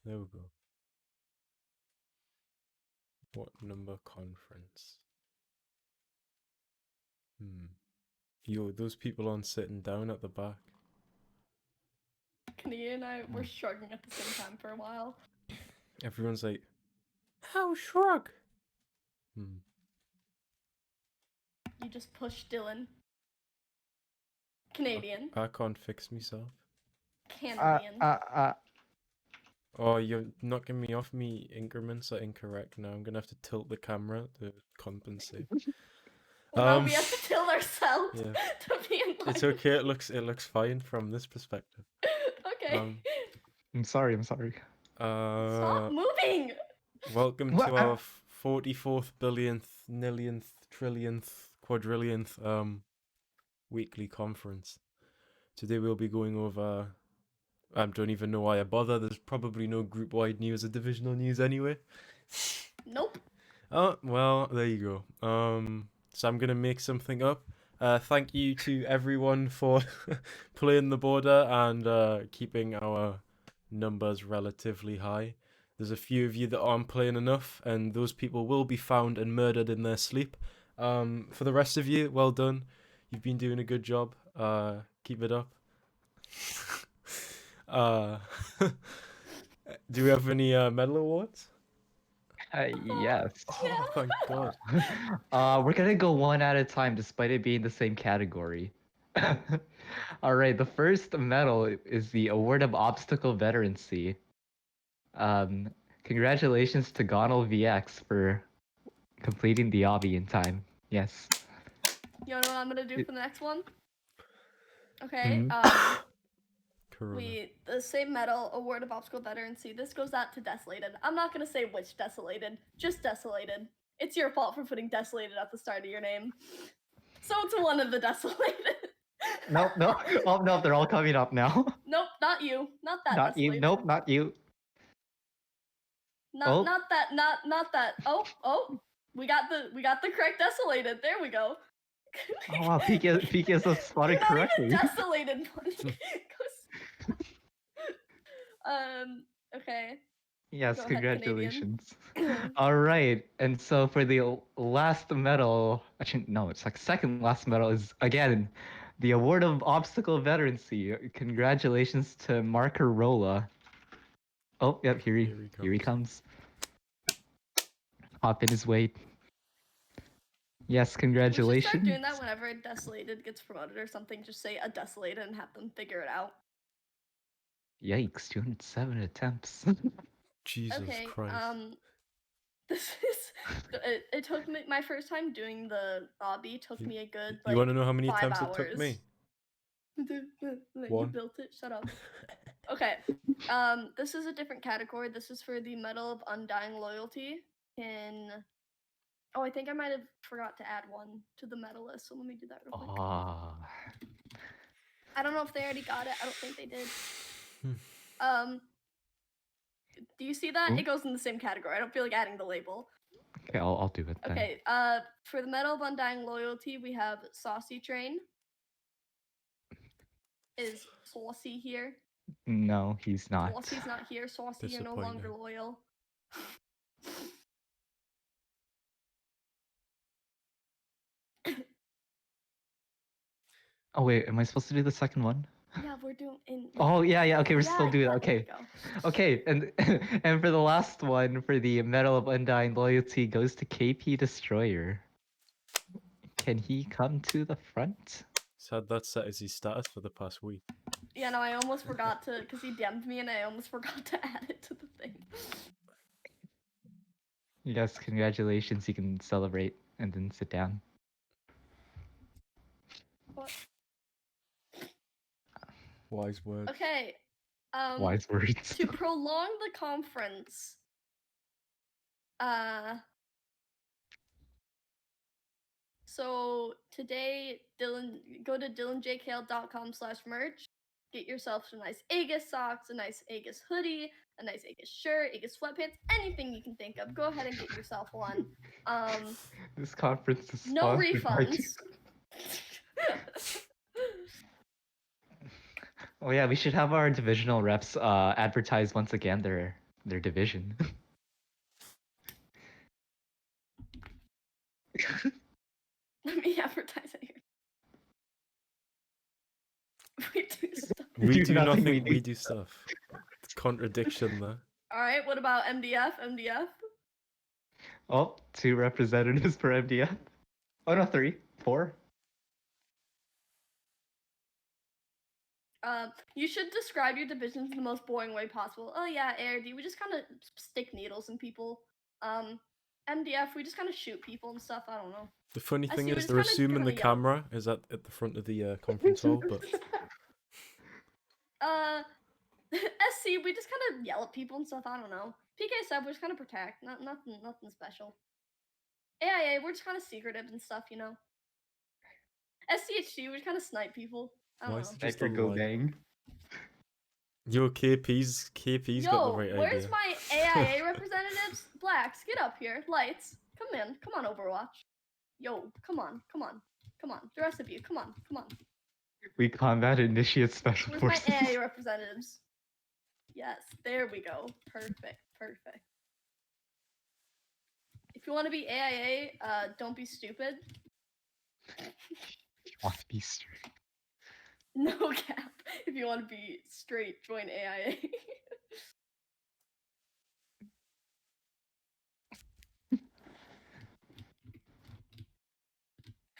There we go. What number conference? Yo, those people aren't sitting down at the back. Ks'Niya and I were shrugging at the same time for a while. Everyone's like, how shrug? You just push Dylan. Canadian. I can't fix myself. Canadian. Oh, you're knocking me off. Me increments are incorrect now. I'm gonna have to tilt the camera to compensate. Well, now we have to tilt ourselves to be in line. It's okay. It looks fine from this perspective. Okay. I'm sorry. Stop moving. Welcome to our 44th billionth, millionth, trillionth, quadrillionth weekly conference. Today we'll be going over. I don't even know why I bother. There's probably no group-wide news or divisional news anyway. Nope. Oh, well, there you go. So I'm gonna make something up. Thank you to everyone for playing the border and keeping our numbers relatively high. There's a few of you that aren't playing enough, and those people will be found and murdered in their sleep. For the rest of you, well done. You've been doing a good job. Keep it up. Do we have any medal awards? Yes. Oh, thank God. We're gonna go one at a time, despite it being the same category. All right, the first medal is the Award of Obstacle Veterancy. Congratulations to 𝐏𝐑𝐄𝐒 for completing the obby in time. Yes. You know what I'm gonna do for the next one? Okay. The same medal, Award of Obstacle Veterancy. This goes out to Desolated. I'm not gonna say which Desolated, just Desolated. It's your fault for putting Desolated at the start of your name. So it's one of the Desolated. No. Oh no, they're all coming up now. Nope, not you. Not that. Not Desolated. you. Nope, not you. Not that. Not that. Oh. We got the correct Desolated. There we go. Oh wow, PK is so spotted correctly. Not even Desolated. Okay. Yes, Go congratulations. All right, and so for the last medal, actually no, it's like second last medal is again the Award of Obstacle Veterancy. Congratulations to Marker Rolla. Oh, yep, here he comes. Hop in his weight. Yes, congratulations. We should start doing that whenever a Desolated gets promoted or something. Just say a Desolated and have them figure it out. Yikes, 207 attempts. Jesus Christ. This is it took me my first time doing the obby took me a good you want to know how many 5 attempts hours. it took me? You built it. Shut up. Okay. This is a different category. This is for the Medal of Undying Loyalty. I think I might have forgot to add one to the medal list, so let me do that real quick. I don't know if they already got it. I don't think they did. Do you see that? It goes in the same category. I don't feel like adding the label. Okay, I'll do it then. Okay, for the Medal of Undying Loyalty, we have Saucy Train. Is Saucy here? No, he's not. Saucy's not here. Saucy, you're no longer loyal. Oh wait, am I supposed to do the second one? Yeah, we're doing. Oh yeah. Okay, we're still doing that. Okay, and for the last one, for the Medal of Undying Loyalty, goes to KP Destroyer. Can he come to the front? He's had that set as his status for the past week. Yeah, no, I almost forgot to, because he DM'd me and I almost forgot to add it to the thing. Yes, congratulations. You can celebrate and then sit down. What? Wise words. Okay. Wise words. To prolong the conference, so today, go to DylanJKL.com/merch. Get yourself some nice AEGIS socks, a nice AEGIS hoodie, a nice AEGIS shirt, AEGIS sweatpants, anything you can think of. Go ahead and get yourself one. This conference is no refunds. Oh yeah, we should have our divisional reps advertise once again their their division. Let me advertise it here. We do stuff. We do do nothing, nothing, we we do do stuff. Contradiction there. All right. What about MDF? MDF. Oh, 2 representatives per MDF. Oh no, 3, 4. You should describe your divisions in the most boring way possible. Oh yeah, ARD, we just kind of stick needles in people. MDF, we just kind of shoot people and stuff. I don't know. The funny I thing see, we're is, just they're kinda- assuming the kinda yell. camera is at the front of the conference hall, but SC, we just kind of yell at people and stuff. I don't know. PK sub, we just kind of protect. Nothing special. AIA, we're just kind of secretive and stuff, you know. SCHG, we just kind of snipe people. I why don't is know. it just a Vector go lie? bang. Yo, KP's got the Yo, right where's idea. my AIA representatives? Blacks, get up here. Lights, come in. Come on, Overwatch. Yo, come on. The rest of you, come on. We combat initiate special Where's my forces. AIA representatives? Yes, there we go. Perfect. If you want to be AIA, don't be stupid. Want to be straight. No cap. If you want to be straight, join AIA.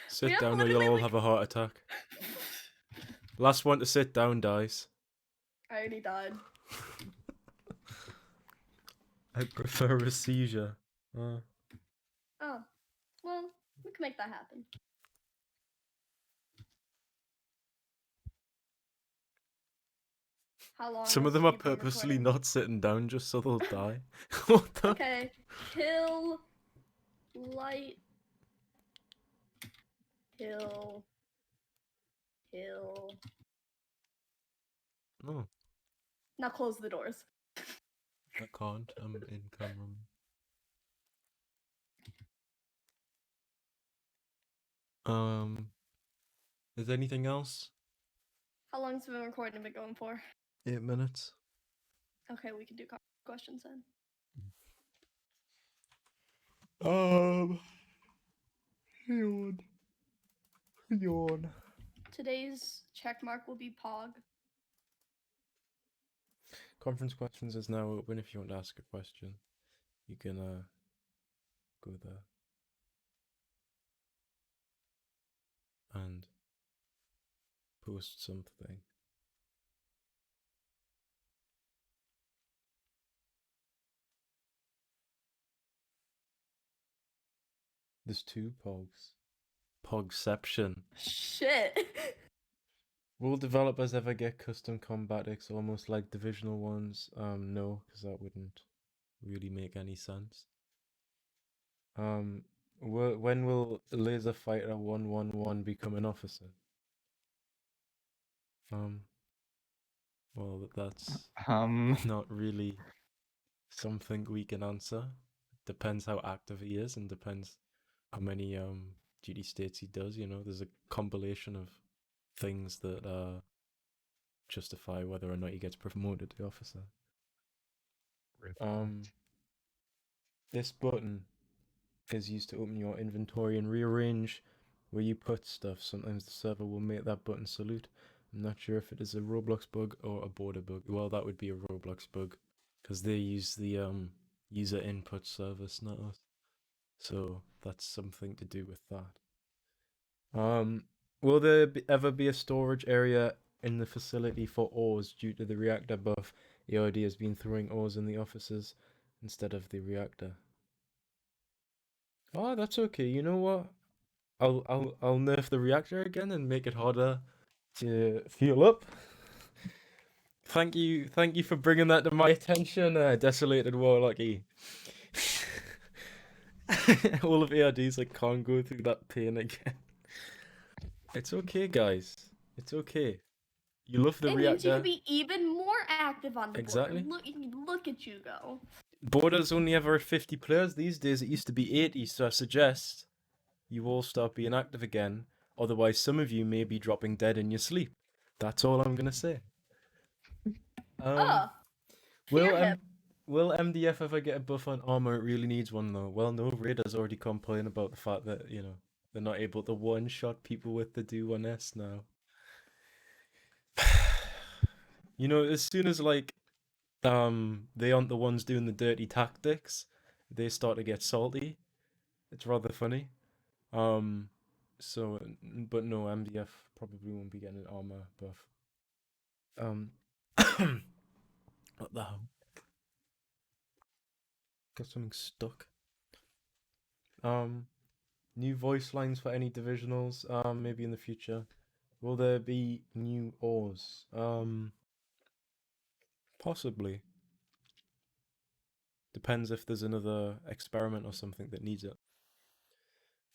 Sit have down or you'll literally, all like- have a heart attack. Last one to sit down dies. I already died. I prefer a seizure. Oh, well, we can make that happen. How long? Some of has them are you been purposely recording? not sitting down just so they'll die. What the? Okay. Kill. Light. Kill. Oh, Now close the doors. I can't. I'm in camera. Is there anything else? How long's the recording been going for? 8 minutes. Okay, we can do questions then. Yawn. Today's check mark will be Pog. Conference questions is now open. If you want to ask a question, you can go there and post something. There's 2 pogs. Pogception. Shit. Will developers ever get custom combatics almost like divisional ones? No, because that wouldn't really make any sense. When will Laser Fighter 111 become an officer? Well, that's not really something we can answer. Depends how active he is, and depends how many duty states he does. You know, there's a compilation of things that justify whether or not he gets promoted to officer. This button is used to open your inventory and rearrange where you put stuff. Sometimes the server will make that button salute. I'm not sure if it is a Roblox bug or a border bug. Well, that would be a Roblox bug because they use the user input service, not us. So that's something to do with that. Will there ever be a storage area in the facility for ores due to the reactor buff? EOD has been throwing ores in the offices instead of the reactor. Oh, that's okay. You know what? I'll nerf the reactor again and make it harder to fuel up. Thank you for bringing that to my attention, Desolated Warlocky. All of ARDs like can't go through that pain again. It's okay, guys. It's okay. You love the it reactor. means you can be even more active on the Exactly. board. Look at you go. Border's only ever at 50 players these days. It used to be 80, so I suggest you all start being active again. Otherwise, some of you may be dropping dead in your sleep. That's all I'm gonna say. Fear him. Will MDF ever get a buff on armor? It really needs one though. Well, no, Raiders already complain about the fact that, they're not able to one-shot people with the Do 1S now. As soon as they aren't the ones doing the dirty tactics, they start to get salty. It's rather funny. But no, MDF probably won't be getting an armor buff. What the hell? Got something stuck. New voice lines for any divisionals, maybe in the future. Will there be new ores? Possibly. Depends if there's another experiment or something that needs it.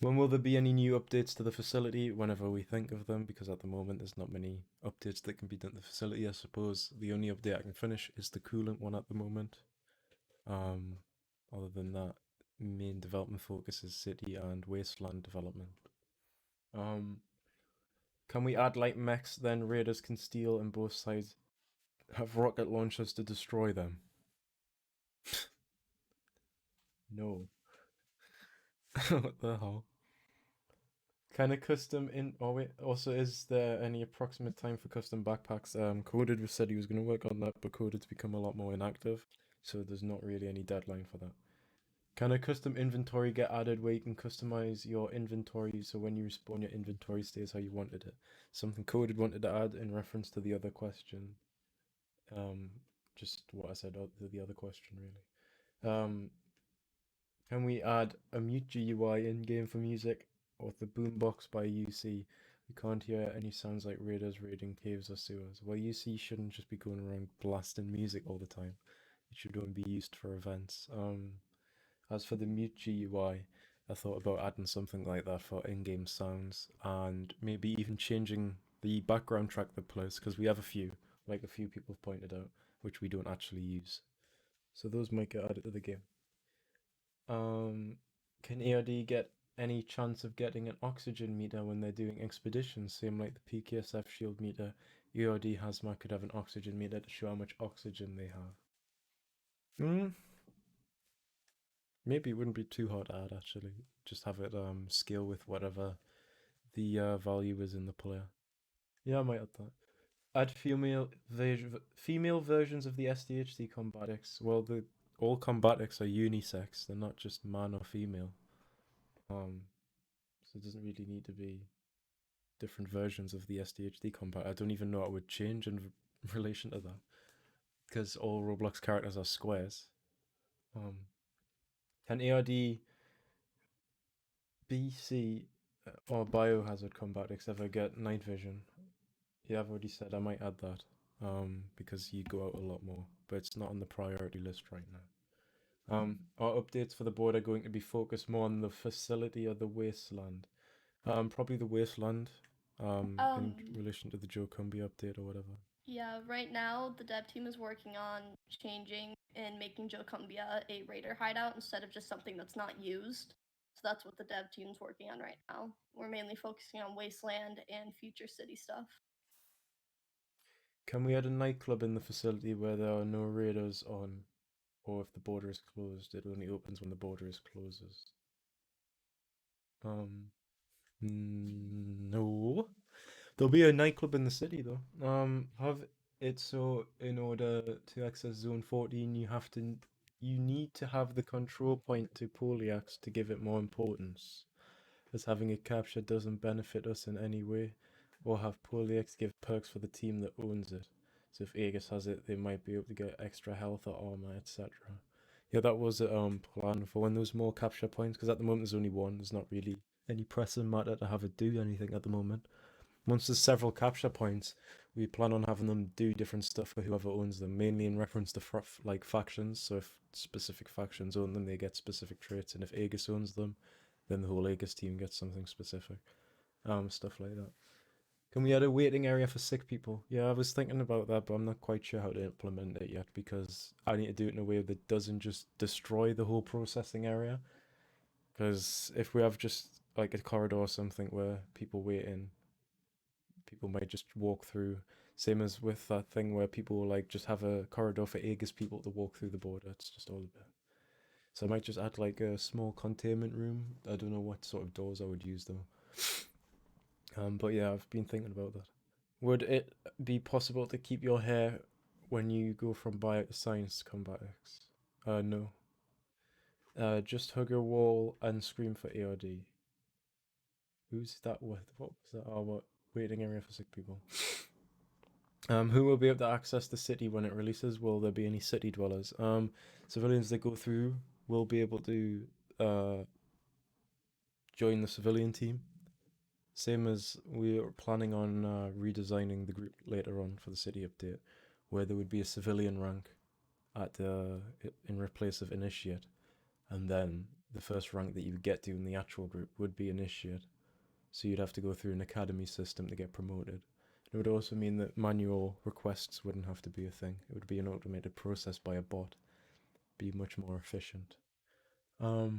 When will there be any new updates to the facility? Whenever we think of them, because at the moment there's not many updates that can be done to the facility. I suppose the only update I can finish is the coolant one at the moment. Other than that, main development focus is city and wasteland development. Can we add light mechs? Then raiders can steal, and both sides have rocket launchers to destroy them. No. What the hell? Kind of custom in. Oh wait. Also, is there any approximate time for custom backpacks? Coded said he was going to work on that, but Coded's become a lot more inactive, so there's not really any deadline for that. Can a custom inventory get added where you can customize your inventory so when you respawn your inventory stays how you wanted it? Something Coded wanted to add in reference to the other question. Just what I said to the other question, really. Can we add a mute GUI in-game for music? Or the boombox by UC? We can't hear any sounds like raiders raiding caves or sewers. Well, UC shouldn't just be going around blasting music all the time. It should only be used for events. As for the mute GUI, I thought about adding something like that for in-game sounds, and maybe even changing the background track that plays, because we have a few people have pointed out, which we don't actually use. So those might get added to the game. Can ARD get any chance of getting an oxygen meter when they're doing expeditions? Same like the PKSF shield meter. ARD Hazmat could have an oxygen meter to show how much oxygen they have. Maybe it wouldn't be too hard to add, actually. Just have it scale with whatever the value is in the player. Yeah, I might add that. Add female versions of the SDHC combatics. Well, all combatics are unisex. They're not just man or female. So it doesn't really need to be different versions of the SDHD combat. I don't even know what would change in relation to that, because all Roblox characters are squares. Can ARD BC or Biohazard combatics ever get night vision? Yeah, I've already said I might add that, because you go out a lot more, but it's not on the priority list right now. Are updates for the board are going to be focused more on the facility or the wasteland? Probably the wasteland, in relation to the 𝐏𝐂 update or whatever. Yeah, right now the dev team is working on changing and making 𝐏𝐂 a raider hideout instead of just something that's not used. So that's what the dev team's working on right now. We're mainly focusing on wasteland and future city stuff. Can we add a nightclub in the facility where there are no raiders on, or if the border is closed, it only opens when the border is closes? No. There'll be a nightclub in the city though. Have it so in order to access Zone 14, you need to have the control point to Polyax to give it more importance, as having it captured doesn't benefit us in any way, or have Polyax give perks for the team that owns it. So if AEGIS has it, they might be able to get extra health or armor, etc. Yeah, that was a plan for when there's more capture points, because at the moment there's only one. There's not really any pressing matter to have it do anything at the moment. Once there's several capture points, we plan on having them do different stuff for whoever owns them, mainly in reference to factions. So if specific factions own them, they get specific traits, and if AEGIS owns them, then the whole AEGIS team gets something specific. Stuff like that. Can we add a waiting area for sick people? Yeah, I was thinking about that, but I'm not quite sure how to implement it yet, because I need to do it in a way that doesn't just destroy the whole processing area. Because if we have just like a corridor or something where people wait in, people might just walk through, Same as with that thing where people will like just have a corridor for Aegis people to walk through the border. It's just all a bit. So I might just add like a small containment room. I don't know what sort of doors I would use though. But yeah, I've been thinking about that. Would it be possible to keep your hair when you go from bio to science to combatics? No. Just hug a wall and scream for ARD. Who's that with? What was that? Oh, what? Waiting area for sick people. Who will be able to access the city when it releases? Will there be any city dwellers? Civilians that go through will be able to join the civilian team. Same as we are planning on redesigning the group later on for the city update, where there would be a civilian rank at in replace of initiate, and then the first rank that you get to in the actual group would be initiate. So you'd have to go through an academy system to get promoted. It would also mean that manual requests wouldn't have to be a thing. It would be an automated process by a bot. Be much more efficient. But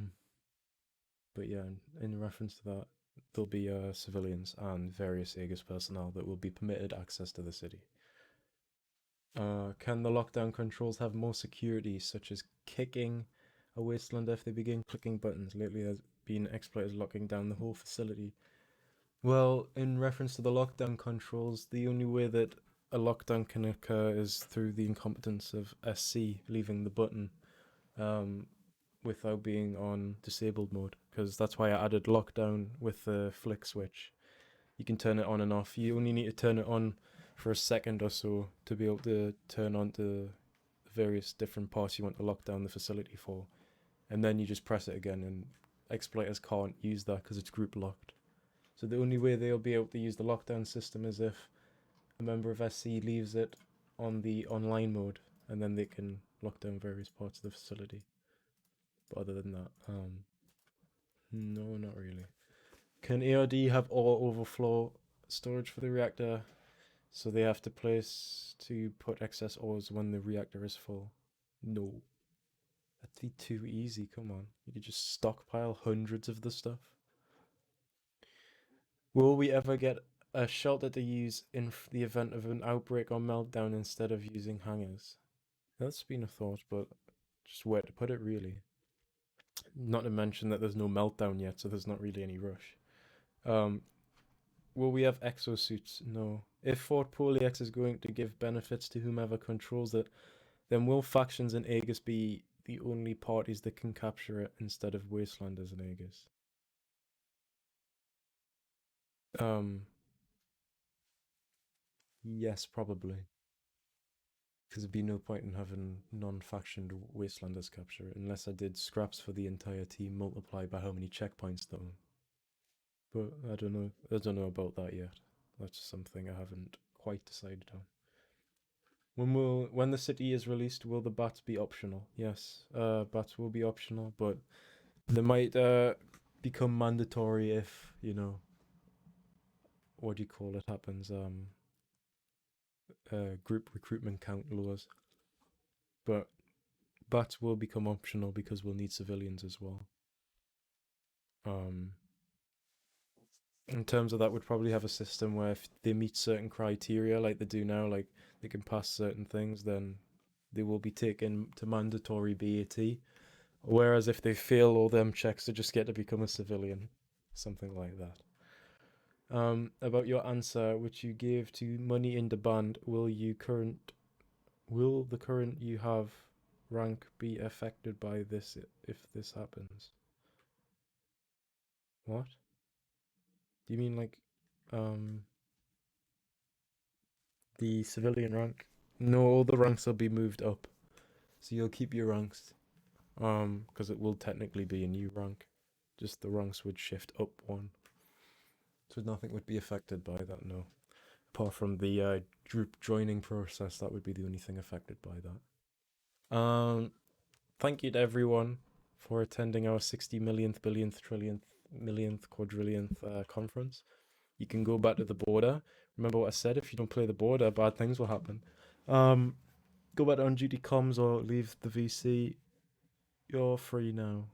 yeah, in reference to that, there'll be civilians and various Aegis personnel that will be permitted access to the city. Can the lockdown controls have more security, such as kicking a wasteland if they begin clicking buttons? Lately, there's been exploiters locking down the whole facility. Well, in reference to the lockdown controls, the only way that a lockdown can occur is through the incompetence of SC leaving the button without being on disabled mode, because that's why I added lockdown with the flick switch. You can turn it on and off. You only need to turn it on for a second or so to be able to turn on to the various different parts you want to lock down the facility for. And then you just press it again, and exploiters can't use that because it's group locked. So the only way they'll be able to use the lockdown system is if a member of SC leaves it on the online mode, and then they can lock down various parts of the facility. But other than that, no, not really. Can ARD have all overflow storage for the reactor? So they have to place to put excess ores when the reactor is full? No. That'd be too easy, come on. You could just stockpile hundreds of the stuff. Will we ever get a shelter to use in the event of an outbreak or meltdown instead of using hangars? That's been a thought, but just where to put it, really. Not to mention that there's no meltdown yet, so there's not really any rush. Will we have exosuits? No. If Fort Poliex is going to give benefits to whomever controls it, then will factions in Aegis be the only parties that can capture it instead of Wastelanders in Aegis? Yes, probably. Because there'd be no point in having non-factioned Wastelanders capture it unless I did scraps for the entire team multiplied by how many checkpoints though. But I don't know about that yet. That's something I haven't quite decided on. When the city is released, will the bats be optional? Yes, bats will be optional, but they might become mandatory if, you know, what do you call it, happens, group recruitment count lowers. But bats will become optional because we'll need civilians as well. In terms of that, we'd probably have a system where if they meet certain criteria like they do now, like they can pass certain things, then they will be taken to mandatory BAT. Whereas if they fail all them checks, they just get to become a civilian. Something like that. About your answer, which you gave to money in the band, will the current you have rank be affected by this if this happens? What? Do you mean like the civilian rank? No, all the ranks will be moved up. So you'll keep your ranks. Because it will technically be a new rank. Just the ranks would shift up one. So nothing would be affected by that, no. Apart from the group joining process, that would be the only thing affected by that. Thank you to everyone for attending our 60 millionth, billionth, trillionth, millionth, quadrillionth conference. You can go back to the border. Remember what I said, if you don't play the border, bad things will happen. Go back to on duty comms or leave the VC. You're free now.